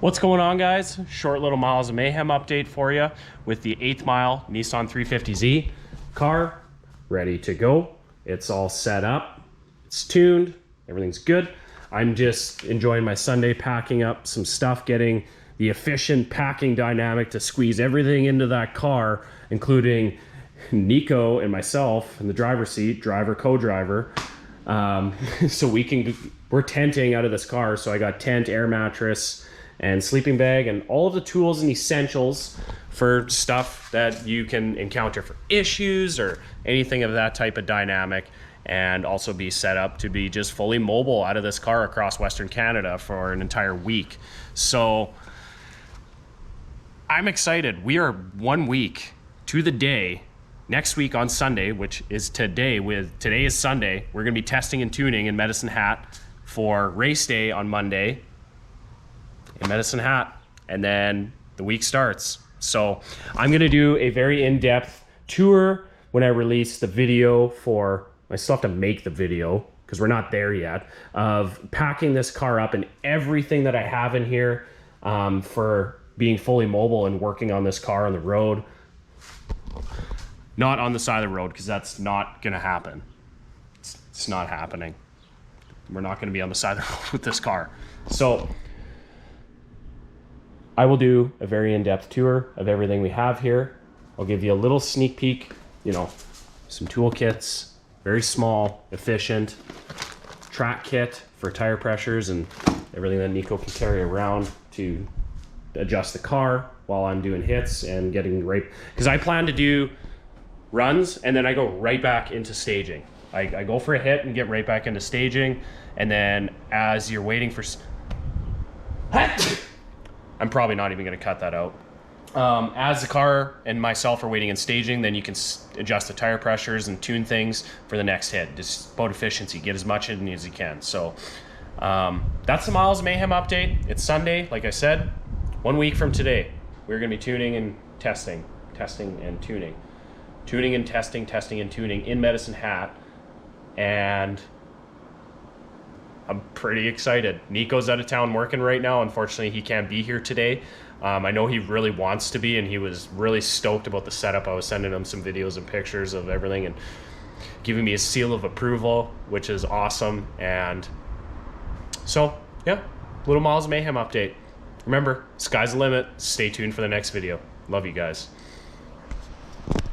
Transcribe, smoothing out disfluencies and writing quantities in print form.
What's going on, guys? Short little Miles of Mayhem update for you with the 8th mile Nissan 350Z car ready to go. It's all set up, it's tuned, everything's good. I'm just enjoying my Sunday, packing up some stuff, getting the efficient packing dynamic to squeeze everything into that car, including Nico and myself in the driver's seat, driver, co-driver. So we're tenting out of this car. So I got tent, air mattress, and sleeping bag, and all of the tools and essentials for stuff that you can encounter for issues or anything of that type of dynamic, and also be set up to be just fully mobile out of this car across Western Canada for an entire week. So I'm excited. We are 1 week to the day. Next week on Sunday, which is today, today is Sunday, we're gonna be testing and tuning in Medicine Hat for race day on Monday in Medicine Hat, and then the week starts. So I'm gonna do a very in-depth tour when I release the video I still have to make the video because we're not there yet, of packing this car up and everything that I have in here for being fully mobile and working on this car on the road. Not on the side of the road, because that's not gonna happen. It's not happening. We're not gonna be on the side of the road with this car. So I will do a very in-depth tour of everything we have here. I'll give you a little sneak peek, some tool kits, very small, efficient, track kit for tire pressures and everything that Nico can carry around to adjust the car while I'm doing hits and getting right, because I plan to do runs and then I go right back into staging. I go for a hit and get right back into staging, and then as you're waiting for I'm probably not even going to cut that out. As the car and myself are waiting in staging, then you can adjust the tire pressures and tune things for the next hit. Just about efficiency, get as much in as you can. So that's the Miles of Mayhem update. It's Sunday, like I said. 1 week from today, we're going to be tuning and testing and tuning. Tuning and testing and tuning in Medicine Hat. And I'm pretty excited. Nico's out of town working right now. Unfortunately, he can't be here today. I know he really wants to be, and he was really stoked about the setup. I was sending him some videos and pictures of everything and giving me a seal of approval, which is awesome. And so, yeah, little Miles of Mayhem update. Remember, sky's the limit. Stay tuned for the next video. Love you guys.